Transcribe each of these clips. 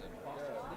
Boston. Yeah.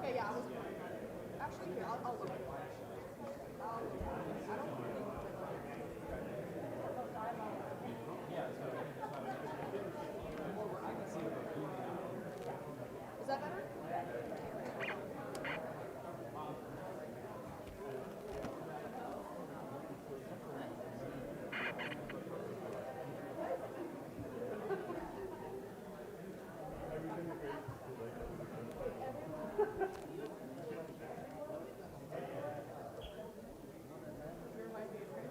Okay, yeah, I was actually here. I'll look. I don't really want Yeah, so I can see it. Is that better? You're my favorite.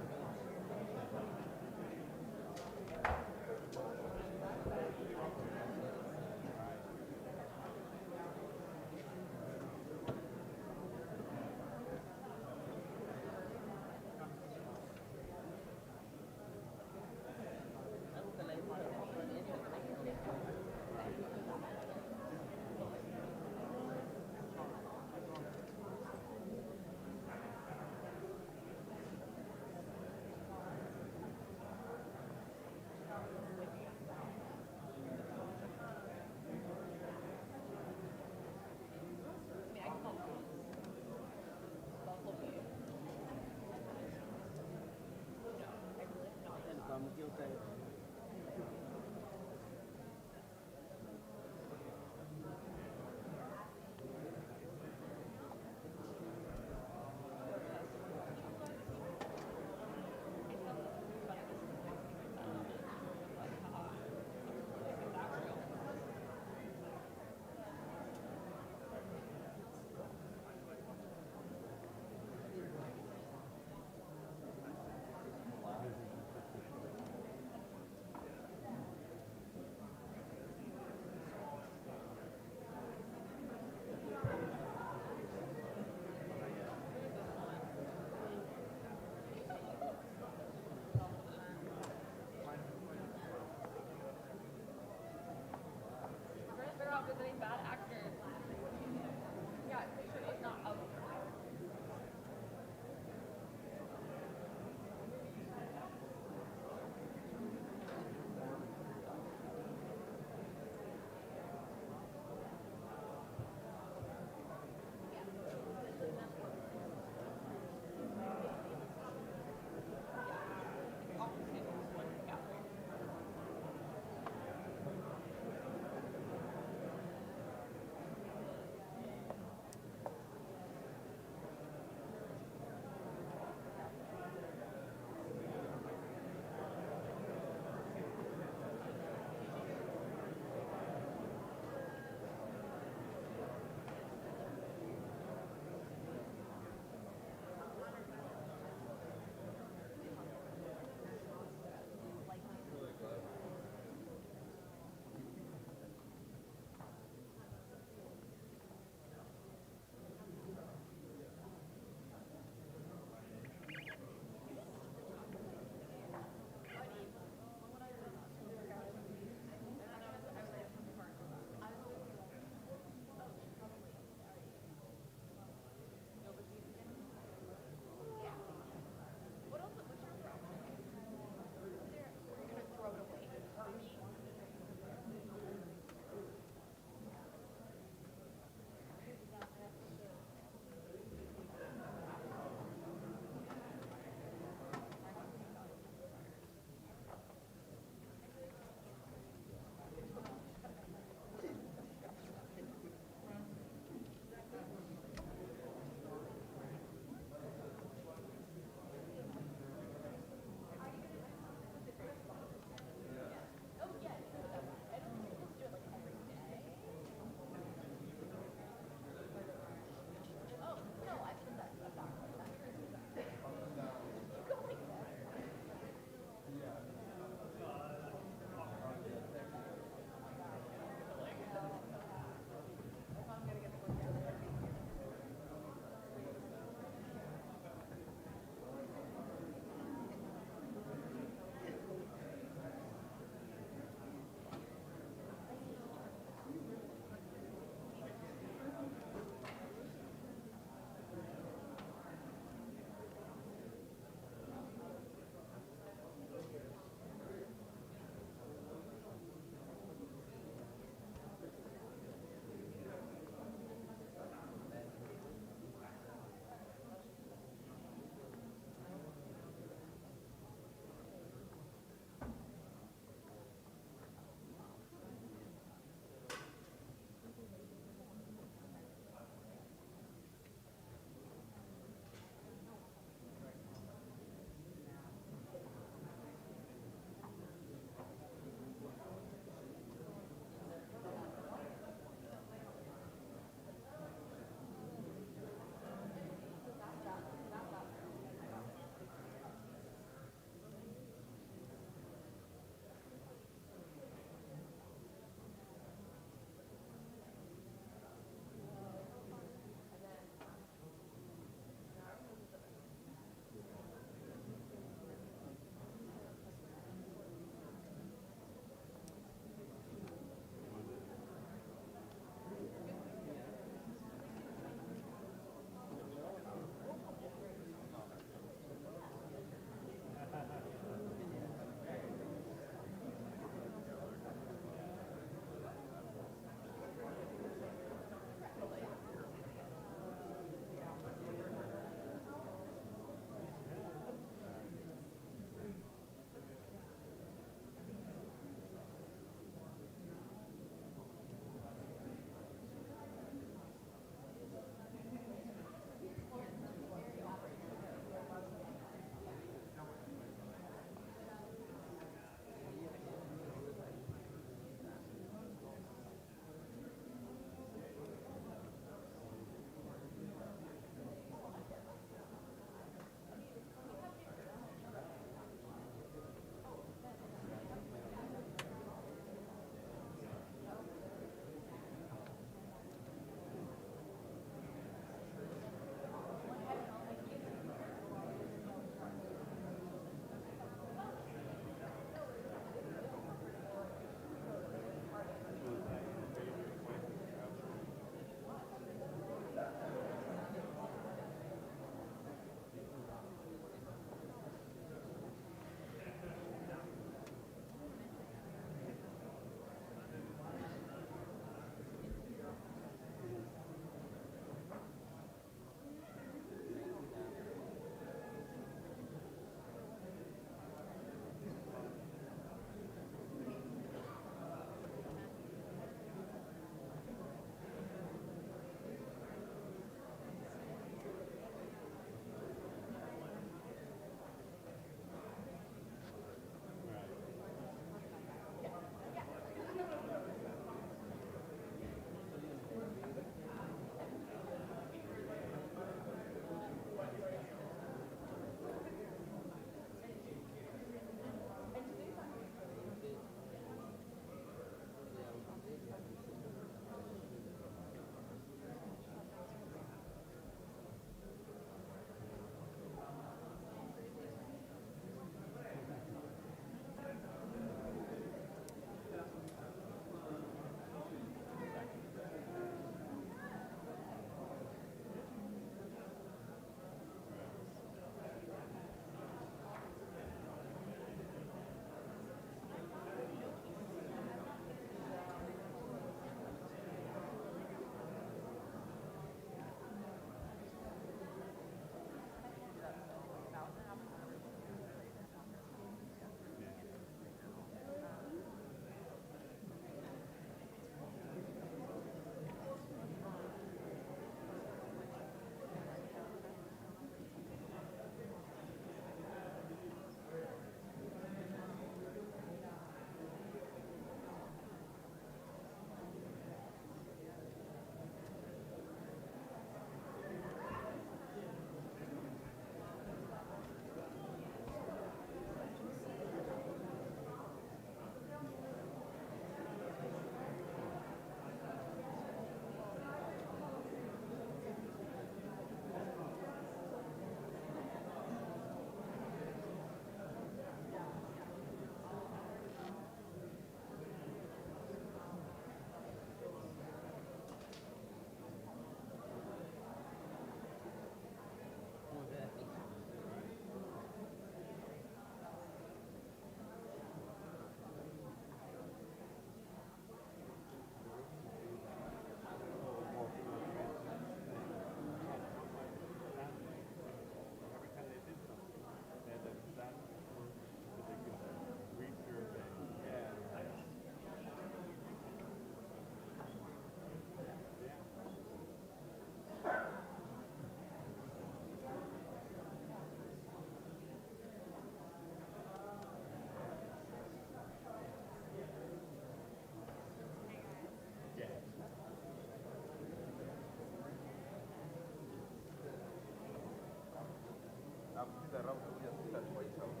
been around 2 years still at White House.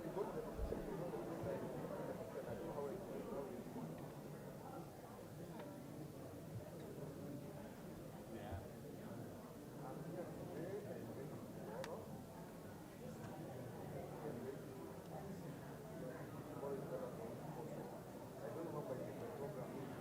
You go to the office, you know the inside, and I know how it is. Yeah. I'm here today and ready tomorrow. Tomorrow is better than possible. I don't know how my program is.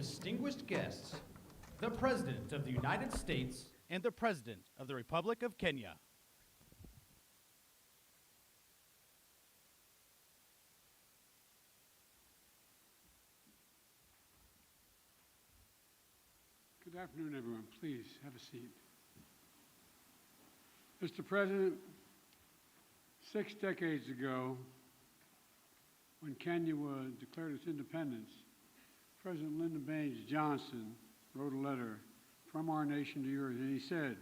distinguished guests, the President of the United States and the President of the Republic of Kenya. Good afternoon, everyone. Please have a seat. Mr. President, 6 decades ago, when Kenya declared its independence, President Lyndon Baines Johnson wrote a letter from our nation to yours, and he said,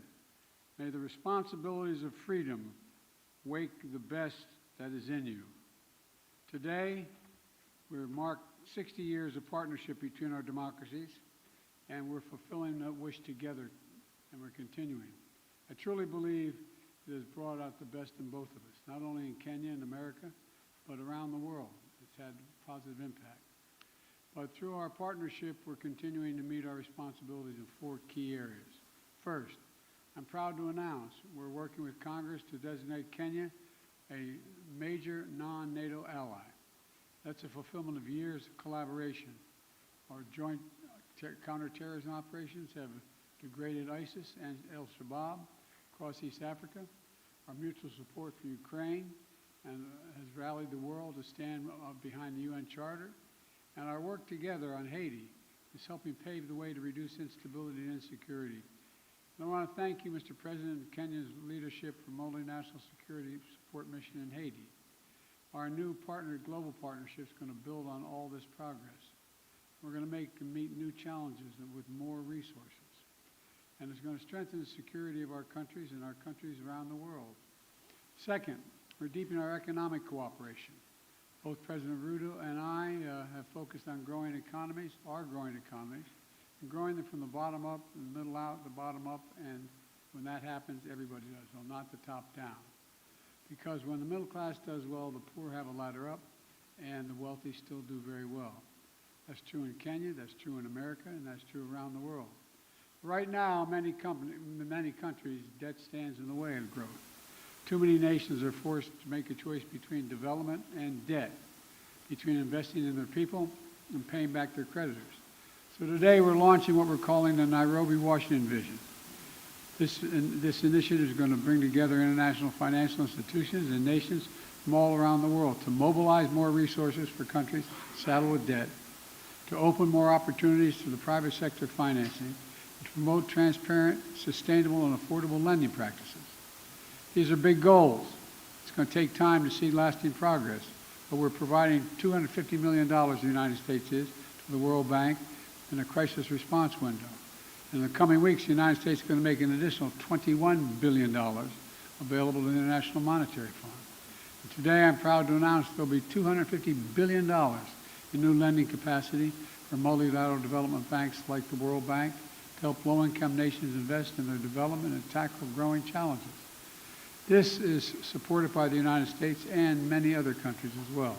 "May the responsibilities of freedom wake the best that is in you." Today, we've marked 60 years of partnership between our democracies, and we're fulfilling that wish together, and we're continuing. I truly believe it has brought out the best in both of us, not only in Kenya and America, but around the world. It's had a positive impact. But through our partnership, we're continuing to meet our responsibilities in 4 key areas. First, I'm proud to announce we're working with Congress to designate Kenya a major non-NATO ally. That's a fulfillment of years of collaboration. Our joint counterterrorism operations have degraded ISIS and al-Shabaab across East Africa. Our mutual support for Ukraine and has rallied the world to stand behind the UN Charter. And our work together on Haiti is helping pave the way to reduce instability and insecurity. And I want to thank you, Mr. President, and Kenya's leadership for multinational security support mission in Haiti. Our new global partnership is going to build on all this progress. We're going to meet new challenges with more resources. And it's going to strengthen the security of our countries and our countries around the world. Second, we're deepening our economic cooperation. Both President Ruto and I have focused on growing economies, and growing them from the bottom up, the middle out, the bottom up, and when that happens, everybody does well, not the top down. Because when the middle class does well, the poor have a ladder up, and the wealthy still do very well. That's true in Kenya, that's true in America, and that's true around the world. Right now, many countries, debt stands in the way of growth. Too many nations are forced to make a choice between development and debt, between investing in their people and paying back their creditors. So today we're launching what we're calling the Nairobi, Washington Vision. This initiative is going to bring together international financial institutions and nations from all around the world to mobilize more resources for countries saddled with debt, to open more opportunities to the private sector financing, and to promote transparent, sustainable, and affordable lending practices. These are big goals. It's going to take time to see lasting progress, but we're providing $250 million, the United States is, to the World Bank in a crisis response window. In the coming weeks, the United States is going to make an additional $21 billion available to the International Monetary Fund. And today, I'm proud to announce there'll be $250 billion in new lending capacity for multilateral development banks like the World Bank to help low-income nations invest in their development and tackle growing challenges. This is supported by the United States and many other countries as well.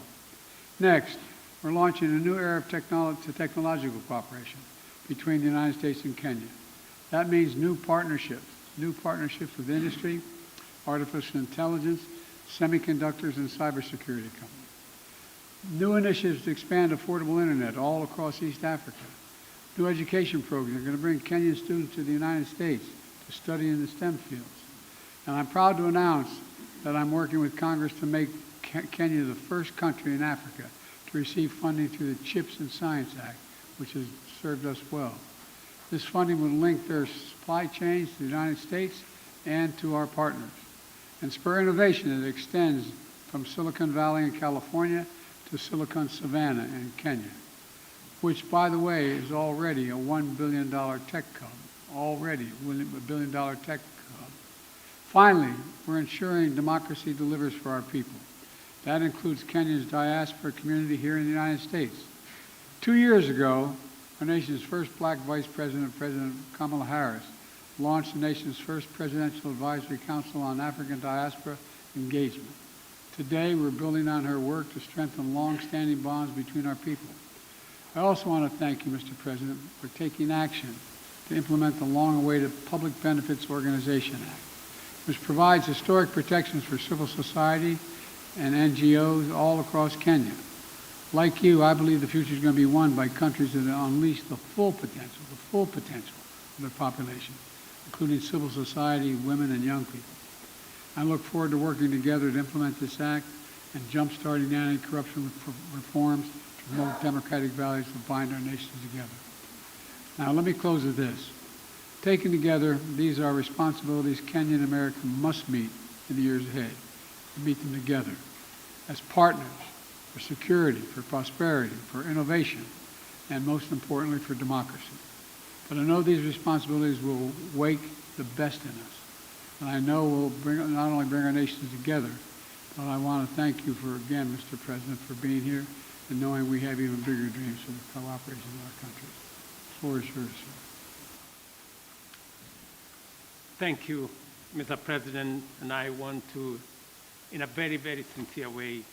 Next, we're launching a new era of technological cooperation between the United States and Kenya. That means new partnerships with industry, artificial intelligence, semiconductors, and cybersecurity companies. New initiatives to expand affordable internet all across East Africa. New education programs are going to bring Kenyan students to the United States to study in the STEM fields. And I'm proud to announce that I'm working with Congress to make Kenya the first country in Africa to receive funding through the CHIPS and Science Act, which has served us well. This funding will link their supply chains to the United States and to our partners, and spur innovation that extends from Silicon Valley in California to Silicon Savannah in Kenya, which, by the way, is already a $1 billion tech hub. Already a $1 billion tech hub. Finally, we're ensuring democracy delivers for our people. That includes Kenya's diaspora community here in the United States. 2 years ago, our nation's first black vice president, President Kamala Harris, launched the nation's first Presidential Advisory Council on African Diaspora Engagement. Today, we're building on her work to strengthen long-standing bonds between our people. I also want to thank you, Mr. President, for taking action to implement the long-awaited Public Benefits Organization Act, which provides historic protections for civil society and NGOs all across Kenya. Like you, I believe the future is going to be won by countries that unleash the full potential of their population, including civil society, women, and young people. I look forward to working together to implement this act and jump-starting anti-corruption reforms to promote democratic values that bind our nations together. Now, let me close with this. Taken together, these are responsibilities Kenya and America must meet in the years ahead. To meet them together as partners for security, for prosperity, for innovation, and most importantly, for democracy. But I know these responsibilities will wake the best in us. And I know will not only bring our nations together, but I want to thank you for, again, Mr. President, for being here and knowing we have even bigger dreams for the cooperation in our country. The floor is yours, sir. Thank you, Mr. President, and I want to, in a very, very sincere way,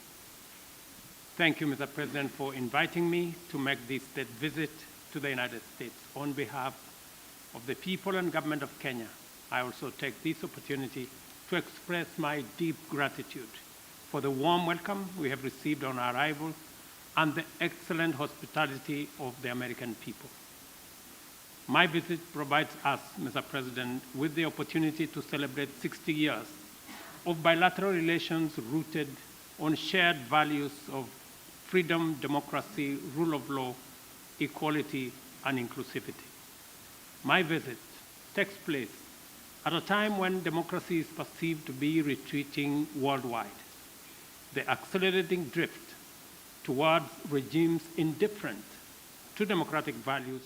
thank you, Mr. President, for inviting me to make this state visit to the United States on behalf of the people and government of Kenya. I also take this opportunity to express my deep gratitude for the warm welcome we have received on our arrival and the excellent hospitality of the American people. My visit provides us, Mr. President, with the opportunity to celebrate 60 years of bilateral relations rooted on shared values of freedom, democracy, rule of law, equality, and inclusivity. My visit takes place at a time when democracy is perceived to be retreating worldwide. The accelerating drift towards regimes indifferent to democratic values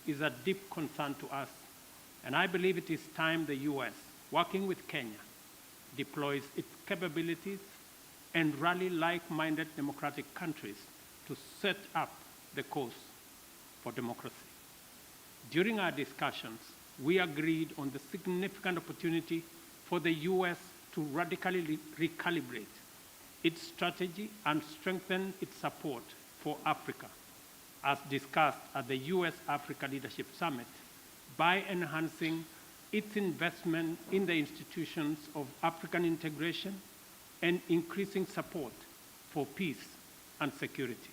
is a deep concern to us, and I believe it is time the U.S., working with Kenya, deploys its capabilities and rally like-minded democratic countries to set up the course for democracy. During our discussions, we agreed on the significant opportunity for the U.S. to radically recalibrate its strategy and strengthen its support for Africa, as discussed at the U.S.-Africa Leadership Summit, by enhancing its investment in the institutions of African integration and increasing support for peace and security.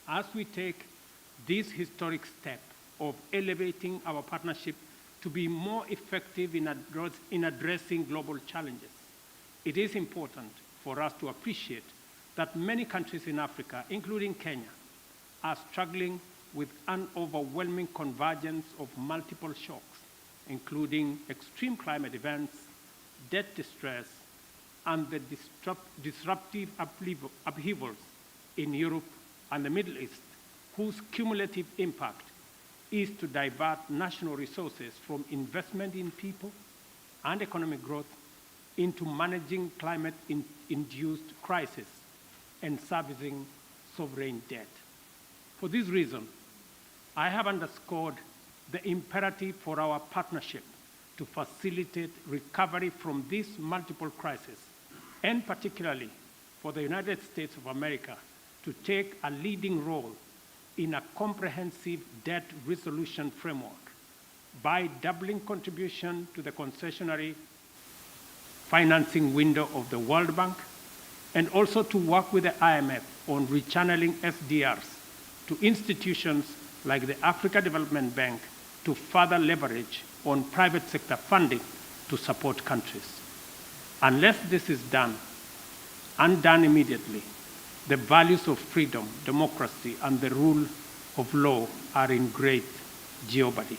As we take this historic step of elevating our partnership to be more effective in addressing global challenges, it is important for us to appreciate that many countries in Africa, including Kenya, are struggling with an overwhelming convergence of multiple shocks, including extreme climate events, debt distress, and the disruptive upheavals in Europe and the Middle East, whose cumulative impact is to divert national resources from investment in people and economic growth into managing climate-induced crises and servicing sovereign debt. For this reason, I have underscored the imperative for our partnership to facilitate recovery from these multiple crises, and particularly for the United States of America to take a leading role in a comprehensive debt resolution framework by doubling contribution to the concessionary financing window of the World Bank, and also to work with the IMF on rechanneling SDRs to institutions like the Africa Development Bank to further leverage on private sector funding to support countries. Unless this is done, and done immediately, the values of freedom, democracy, and the rule of law are in great jeopardy.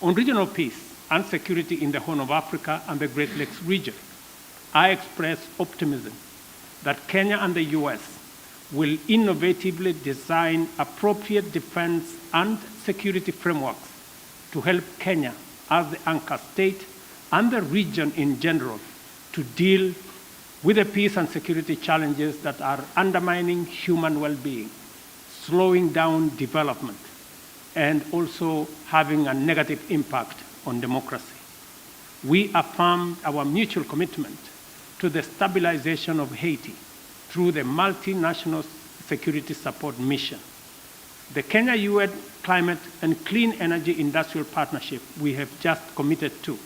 On regional peace and security in the Horn of Africa and the Great Lakes region, I express optimism that Kenya and the US will innovatively design appropriate defense and security frameworks to help Kenya as the anchor state and the region in general to deal with the peace and security challenges that are undermining human well-being, slowing down development, and also having a negative impact on democracy. We affirmed our mutual commitment to the stabilization of Haiti through the multinational security support mission. The Kenya-UN Climate and Clean Energy Industrial Partnership we have just committed to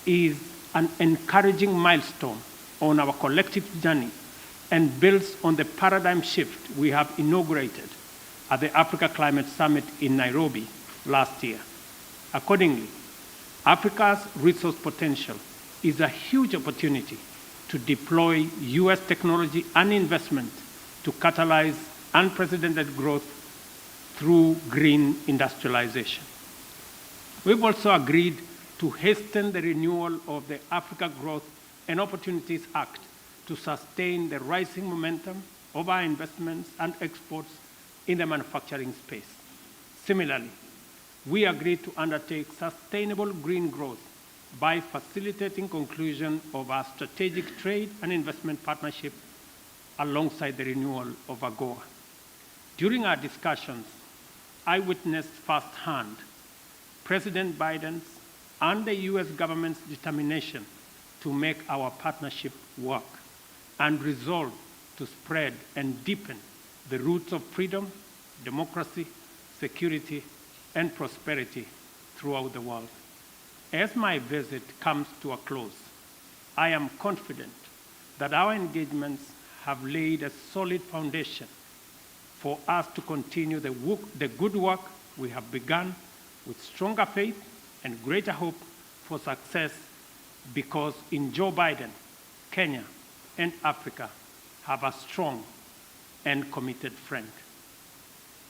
is an encouraging milestone on our collective journey and builds on the paradigm shift we have inaugurated at the Africa Climate Summit in Nairobi last year. Accordingly, Africa's resource potential is a huge opportunity to deploy US technology and investment to catalyze unprecedented growth through green industrialization. We've also agreed to hasten the renewal of the Africa Growth and Opportunities Act to sustain the rising momentum of our investments and exports in the manufacturing space. Similarly, we agreed to undertake sustainable green growth by facilitating conclusion of our strategic trade and investment partnership alongside the renewal of AGOA. During our discussions, I witnessed firsthand President Biden's and the US government's determination to make our partnership work and resolve to spread and deepen the roots of freedom, democracy, security, and prosperity throughout the world. As my visit comes to a close, I am confident that our engagements have laid a solid foundation for us to continue the good work we have begun with stronger faith and greater hope for success, because in Joe Biden, Kenya and Africa have a strong and committed friend.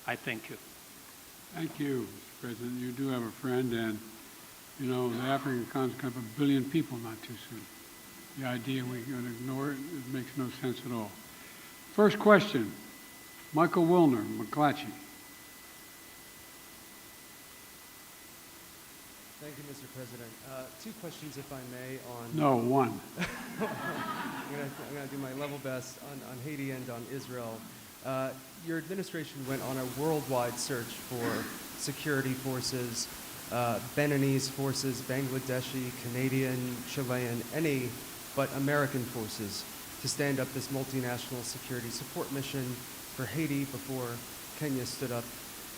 I thank you. Thank you, Mr. President. You do have a friend, and you know, the African continent have 1 billion people not too soon. The idea we're going to ignore it makes no sense at all. First question, Michael Wilner, McClatchy. Thank you, Mr. President. Two questions, if I may, on... No, one. I'm going to do my level best on Haiti and on Israel. Your administration went on a worldwide search for security forces, Beninese forces, Bangladeshi, Canadian, Chilean, any but American forces to stand up this multinational security support mission for Haiti before Kenya stood up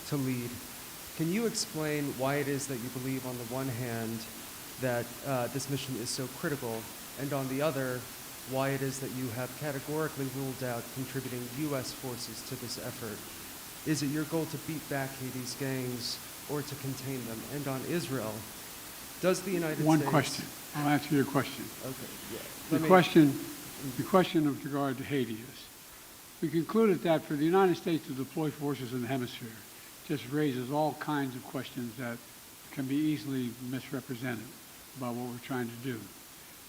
to lead. Can you explain why it is that you believe, on the one hand, that this mission is so critical, and on the other, why it is that you have categorically ruled out contributing U.S. forces to this effort? Is it your goal to beat back Haiti's gangs or to contain them? And on Israel, does the United States... One question. I'll answer your question. Okay, yeah. The question with regard to Haiti is, we concluded that for the United States to deploy forces in the hemisphere just raises all kinds of questions that can be easily misrepresented about what we're trying to do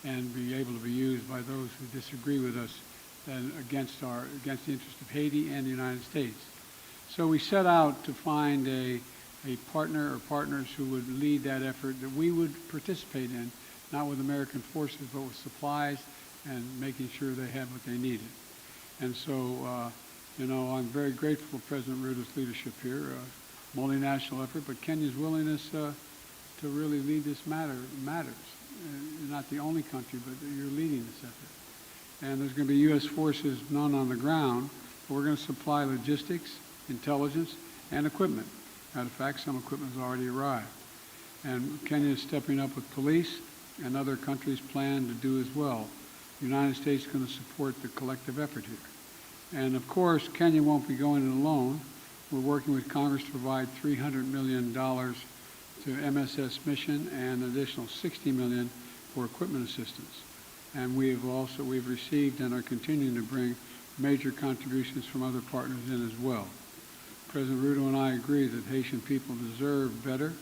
and be able to be used by those who disagree with us and against the interest of Haiti and the United States. So we set out to find a partner or partners who would lead that effort that we would participate in, not with American forces, but with supplies and making sure they had what they needed. And so, you know, I'm very grateful for President Ruto's leadership here, multinational effort, but Kenya's willingness to really lead this matters. You're not the only country, but you're leading this effort. And there's going to be U.S. forces, none on the ground, but we're going to supply logistics, intelligence, and equipment. Matter of fact, some equipment has already arrived. And Kenya is stepping up with police, and other countries plan to do as well. The United States is going to support the collective effort here. And of course, Kenya won't be going it alone. We're working with Congress to provide $300 million to MSS mission and an additional $60 million for equipment assistance. And we've received and are continuing to bring major contributions from other partners in as well. President Ruto and I agree that Haitian people deserve better.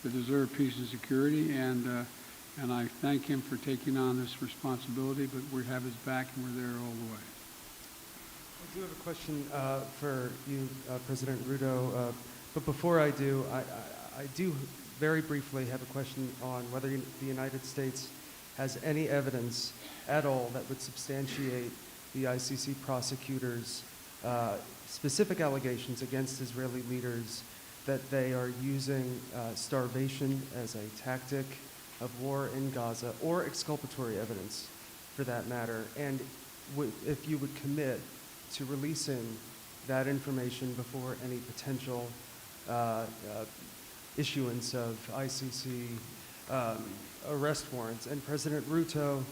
They deserve peace and security, and I thank him for taking on this responsibility, but we have his back and we're there all the way. I do have a question for you, President Ruto, but before I do, I do very briefly have a question on whether the United States has any evidence at all that would substantiate the ICC prosecutors' specific allegations against Israeli leaders that they are using starvation as a tactic of war in Gaza, or exculpatory evidence for that matter, and if you would commit to releasing that information before any potential issuance of ICC arrest warrants. And President Ruto,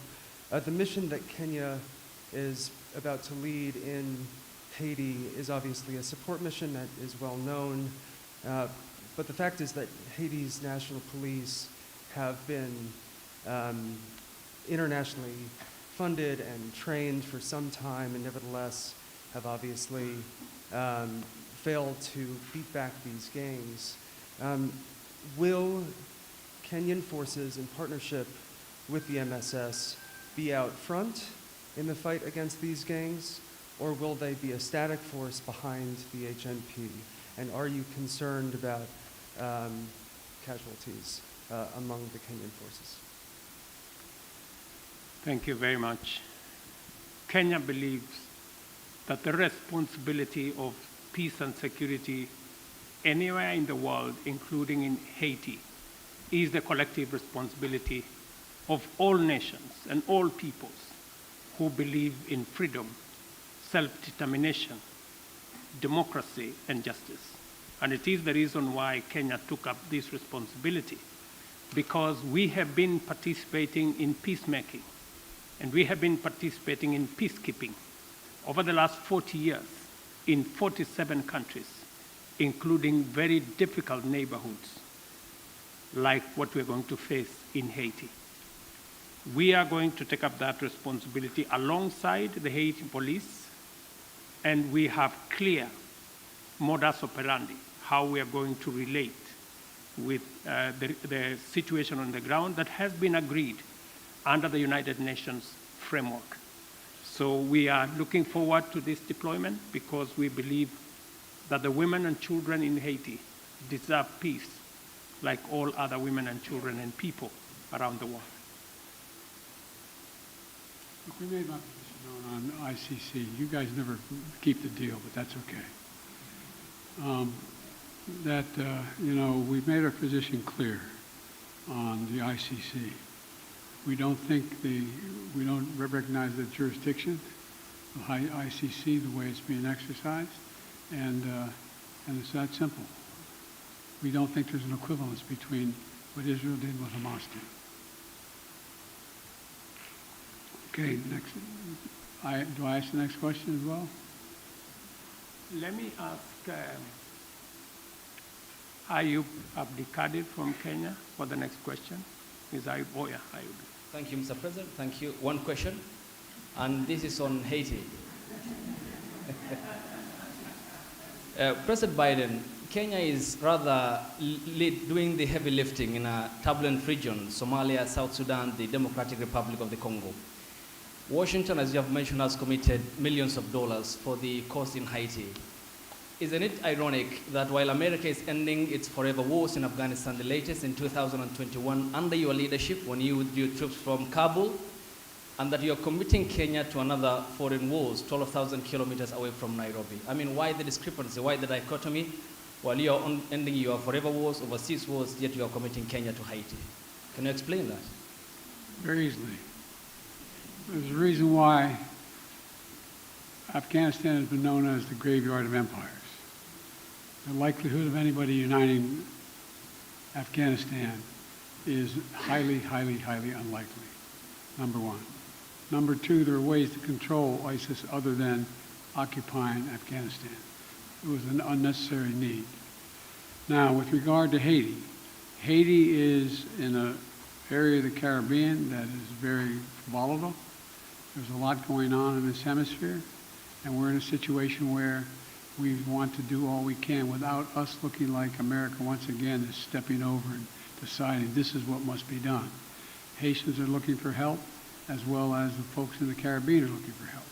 the mission that Kenya is about to lead in Haiti is obviously a support mission that is well known. But the fact is that Haiti's national police have been internationally funded and trained for some time, and nevertheless have obviously failed to beat back these gangs. Will Kenyan forces in partnership with the MSS be out front in the fight against these gangs, or will they be a static force behind the HNP? And are you concerned about casualties among the Kenyan forces? Thank you very much. Kenya believes that the responsibility of peace and security anywhere in the world, including in Haiti, is the collective responsibility of all nations and all peoples who believe in freedom, self-determination, democracy, and justice. And it is the reason why Kenya took up this responsibility, because we have been participating in peacemaking, and we have been participating in peacekeeping over the last 40 years in 47 countries, including very difficult neighborhoods like what we're going to face in Haiti. We are going to take up that responsibility alongside the Haiti police, and we have clear modus operandi, how we are going to relate with the situation on the ground that has been agreed under the United Nations framework. So we are looking forward to this deployment because we believe that the women and children in Haiti deserve peace like all other women and children and people around the world. Look, we made my position known on ICC. You guys never keep the deal, but that's okay. We've made our position clear on the ICC. We don't recognize the jurisdiction of ICC the way it's being exercised, and it's that simple. We don't think there's an equivalence between what Israel did and what Hamas did. Okay, next. Do I ask the next question as well? Let me ask Ayub Abdikadir from Kenya for the next question. Is Ayub? Oh, yeah, Ayub. Thank you, Mr. President. Thank you. One question, and this is on Haiti. President Biden, Kenya is rather doing the heavy lifting in a turbulent region, Somalia, South Sudan, the Democratic Republic of the Congo. Washington, as you have mentioned, has committed millions of dollars for the cause in Haiti. Isn't it ironic that while America is ending its forever wars in Afghanistan, the latest in 2021, under your leadership, when you withdrew troops from Kabul, and that you're committing Kenya to another foreign wars 12,000 kilometers away from Nairobi? I mean, why the discrepancy? Why the dichotomy? While you're ending your forever wars, overseas wars, yet you're committing Kenya to Haiti. Can you explain that? Very easily. There's a reason why Afghanistan has been known as the graveyard of empires. The likelihood of anybody uniting Afghanistan is highly, highly, highly unlikely, number one. Number two, there are ways to control ISIS other than occupying Afghanistan. It was an unnecessary need. Now, with regard to Haiti, Haiti is in an area of the Caribbean that is very volatile. There's a lot going on in this hemisphere, and we're in a situation where we want to do all we can without us looking like America once again is stepping over and deciding this is what must be done. Haitians are looking for help, as well as the folks in the Caribbean are looking for help.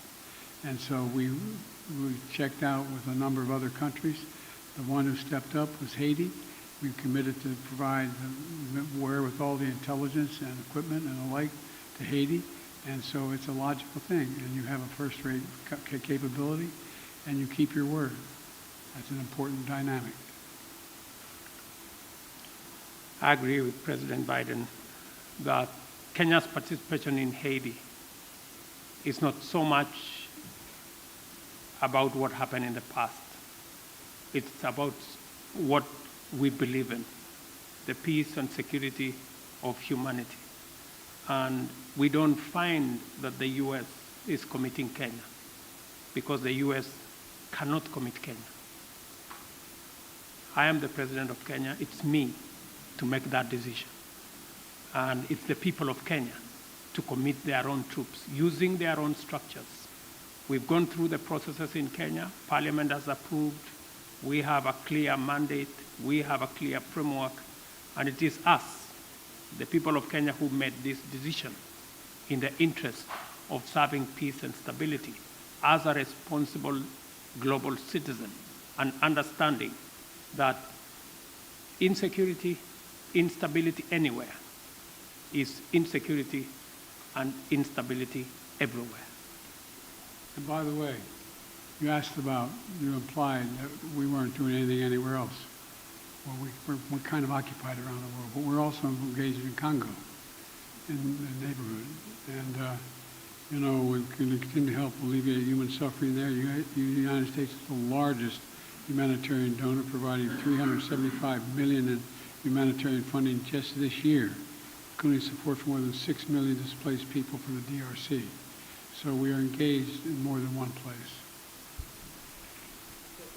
And so we checked out with a number of other countries. The one who stepped up was Haiti. We committed to provide the wherewithal, the intelligence and equipment and the like to Haiti. And so it's a logical thing. And you have a first-rate capability, and you keep your word. That's an important dynamic. I agree with President Biden that Kenya's participation in Haiti is not so much about what happened in the past. It's about what we believe in, the peace and security of humanity. And we don't find that the U.S. is committing Kenya, because the US cannot commit Kenya. I am the president of Kenya. It's me to make that decision. And it's the people of Kenya to commit their own troops using their own structures. We've gone through the processes in Kenya. Parliament has approved. We have a clear mandate. We have a clear framework. And it is us, the people of Kenya, who made this decision in the interest of serving peace and stability as a responsible global citizen, and understanding that insecurity, instability anywhere is insecurity and instability everywhere. And by the way, you asked about, you implied that we weren't doing anything anywhere else. Well, we're kind of occupied around the world, but we're also engaged in Congo, in the neighborhood. And, you know, we're going to continue to help alleviate human suffering there. The United States is the largest humanitarian donor, providing $375 million in humanitarian funding just this year, including support for more than 6 million displaced people from the DRC. So we are engaged in more than one place.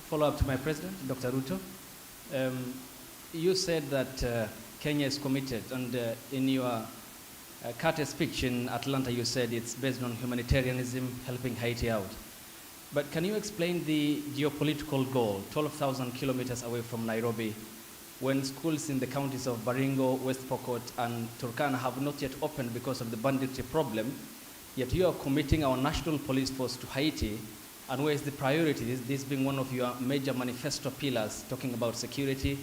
Follow up to my president, Dr. Ruto. You said that Kenya is committed, and in your Carter speech in Atlanta, you said it's based on humanitarianism, helping Haiti out. But can you explain the geopolitical goal, 12,000 kilometers away from Nairobi, when schools in the counties of Baringo, West Pokot, and Turkana have not yet opened because of the banditry problem, yet you are committing our national police force to Haiti, and where is the priority? This being one of your major manifesto pillars, talking about security,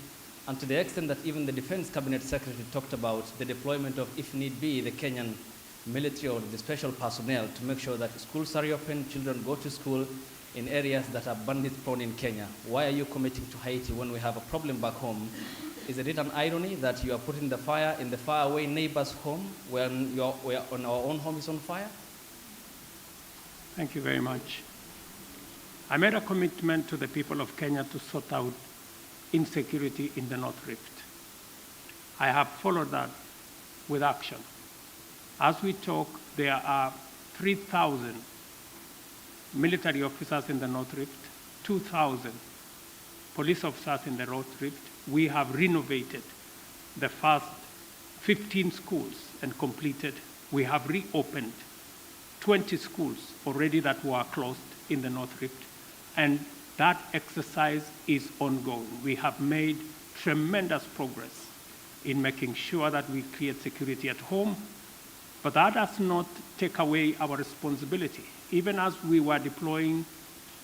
and to the extent that even the Defense Cabinet Secretary talked about the deployment of, if need be, the Kenyan military or the special personnel to make sure that schools are reopened, children go to school in areas that are bandit-prone in Kenya. Why are you committing to Haiti when we have a problem back home? Is it an irony that you are putting the fire in the faraway neighbor's home when on our own home is on fire? Thank you very much. I made a commitment to the people of Kenya to sort out insecurity in the North Rift. I have followed that with action. As we talk, there are 3,000 military officers in the North Rift, 2,000 police officers in the North Rift. We have renovated the first 15 schools and completed. We have reopened 20 schools already that were closed in the North Rift. And that exercise is ongoing. We have made tremendous progress in making sure that we create security at home, but that does not take away our responsibility. Even as we were deploying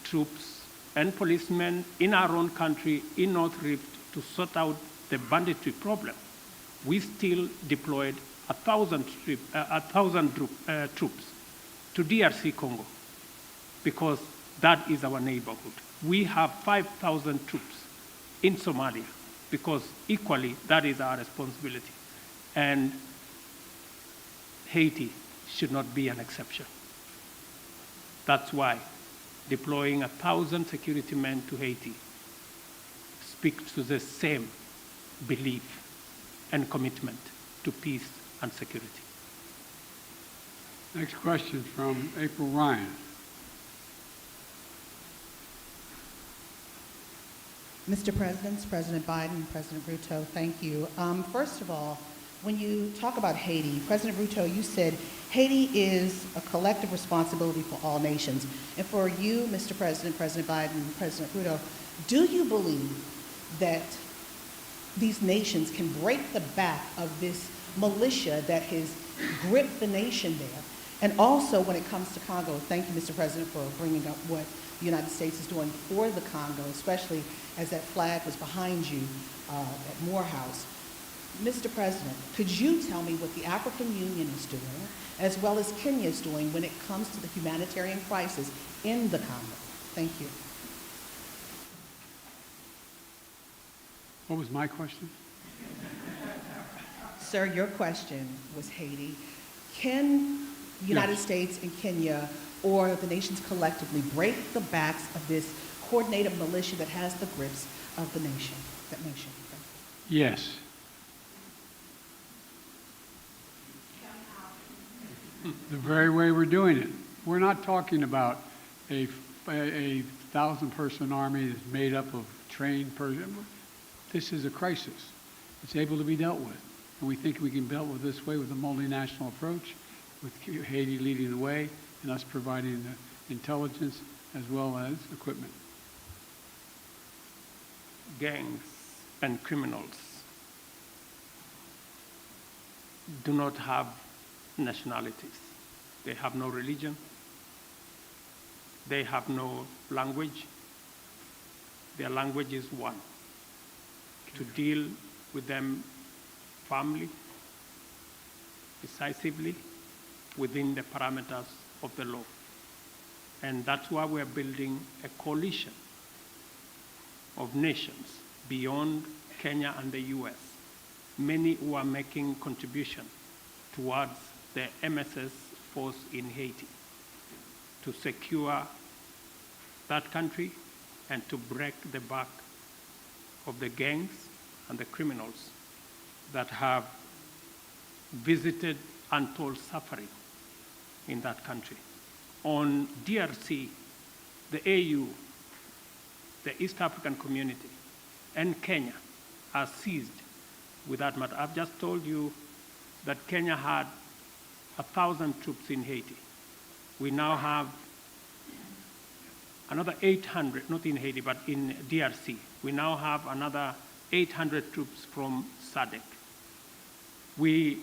troops and policemen in our own country, in North Rift, to sort out the banditry problem, we still deployed 1,000 troops to DRC Congo, because that is our neighborhood. We have 5,000 troops in Somalia, because equally that is our responsibility. And Haiti should not be an exception. That's why deploying 1,000 security men to Haiti speaks to the same belief and commitment to peace and security. Next question from April Ryan. Mr. President, President Biden, President Ruto, thank you. First of all, when you talk about Haiti, President Ruto, you said Haiti is a collective responsibility for all nations. And for you, Mr. President, President Biden, President Ruto, do you believe that these nations can break the back of this militia that has gripped the nation there? And also, when it comes to Congo, thank you, Mr. President, for bringing up what the United States is doing for the Congo, especially as that flag was behind you at Morehouse. Mr. President, could you tell me what the African Union is doing, as well as Kenya is doing, when it comes to the humanitarian crisis in the Congo? Thank you. What was my question? Sir, your question was Haiti. Can the United Yes. States and Kenya, or the nations collectively, break the backs of this coordinated militia that has the grips of the nation, that nation? Thank you. Yes. The very way we're doing it we're not talking about a 1,000-person army that's made up of trained persons. This is a crisis. It's able to be dealt with. And we think we can deal with this way with a multinational approach, with Haiti leading the way, and us providing the intelligence as well as equipment. Gangs and criminals do not have nationalities. They have no religion. They have no language. Their language is one. To deal with them firmly, decisively, within the parameters of the law. And that's why we're building a coalition of nations beyond Kenya and the US, many who are making contribution towards the MSS force in Haiti to secure that country and to break the back of the gangs and the criminals that have visited untold suffering in that country. On DRC, the AU, the East African Community, and Kenya are seized with that matter. I've just told you that Kenya had 1,000 troops in Haiti. We now have another 800, not in Haiti, but in DRC. We now have another 800 troops from SADC. We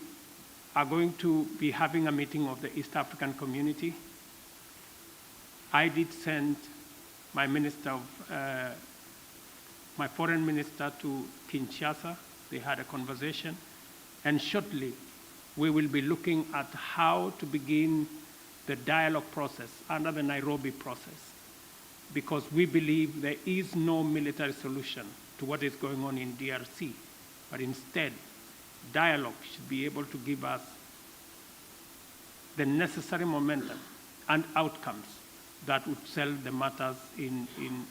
are going to be having a meeting of the East African Community. I did send my my foreign minister to Kinshasa. They had a conversation. And shortly, we will be looking at how to begin the dialogue process under the Nairobi process, because we believe there is no military solution to what is going on in DRC, but instead, dialogue should be able to give us the necessary momentum and outcomes that would settle the matters in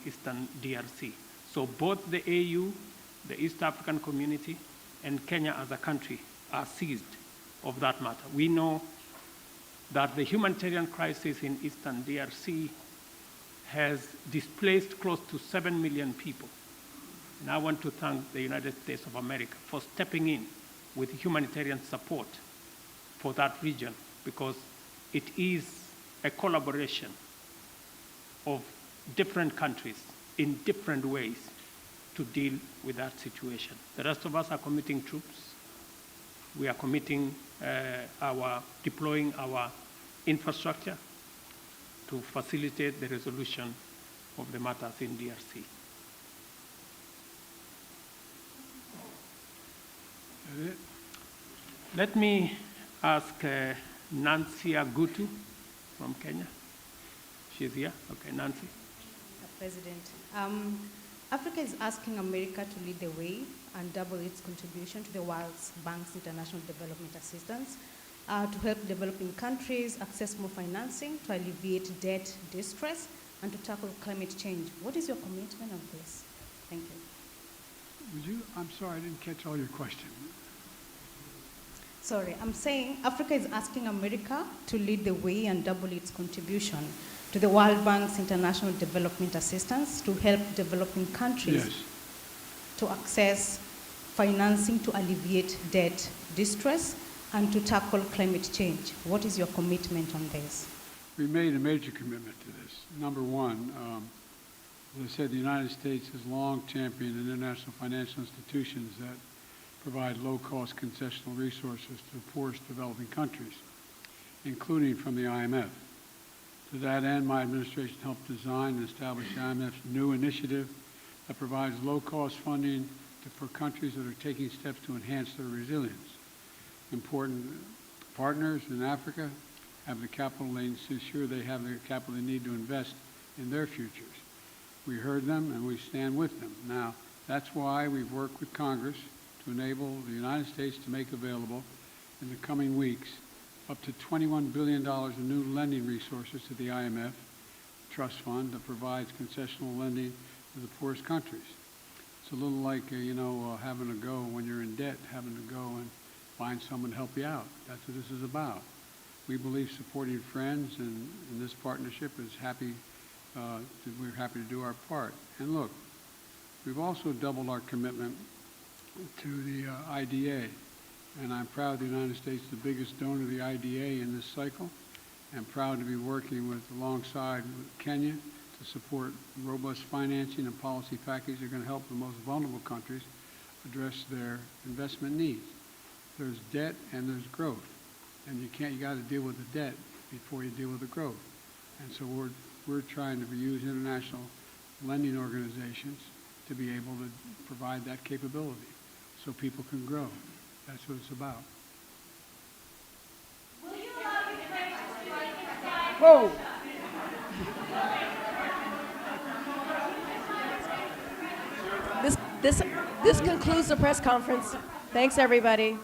Eastern DRC. So both the AU, the East African Community, and Kenya as a country are seized of that matter. We know that the humanitarian crisis in Eastern DRC has displaced close to 7 million people. And I want to thank the United States of America for stepping in with humanitarian support for that region, because it is a collaboration of different countries in different ways to deal with that situation. The rest of us are committing troops. We are committing deploying our infrastructure to facilitate the resolution of the matters in DRC. Is it? Let me ask Nancy Agutu from Kenya. She's here. Okay, Nancy. Mr. President, Africa is asking America to lead the way and double its contribution to the World Bank's international development assistance to help developing countries access more financing, to alleviate debt distress, and to tackle climate change. What is your commitment on this? Thank you. I'm sorry, I didn't catch all your question. Sorry, I'm saying Africa is asking America to lead the way and double its contribution to the World Bank's international development assistance to help developing countries Yes. to access financing to alleviate debt distress and to tackle climate change. What is your commitment on this? We made a major commitment to this. Number one, as I said, the United States has long championed international financial institutions that provide low-cost concessional resources to the poorest developing countries, including from the IMF. To that end, my administration helped design and establish the IMF's new initiative that provides low-cost funding for countries that are taking steps to enhance their resilience. Important partners in Africa have the capital they ensure they have the capital they need to invest in their futures. We heard them and we stand with them. Now, that's why we've worked with Congress to enable the United States to make available in the coming weeks up to $21 billion in new lending resources to the IMF trust fund that provides concessional lending to the poorest countries. It's a little like, having to go when you're in debt, having to go and find someone to help you out. That's what this is about. we believe supporting friends and this partnership is happy, we're happy to do our part. And look, we've also doubled our commitment to the IDA, and I'm proud the United States is the biggest donor to the IDA in this cycle, and proud to be working alongside with Kenya to support robust financing and policy packages that are going to help the most vulnerable countries address their investment needs. There's debt and there's growth, and you got to deal with the debt before you deal with the growth. And so we're trying to use international lending organizations to be able to provide that capability so people can grow. That's what it's about. Whoa! This concludes the press conference. Thanks, everybody.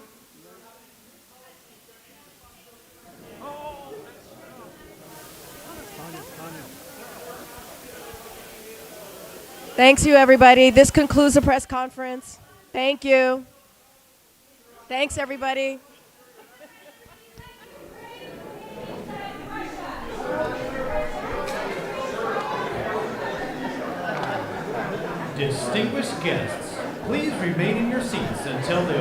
Thanks, you, everybody. This concludes the press conference. Thank you. Thanks, everybody. Distinguished guests, please remain in your seats until the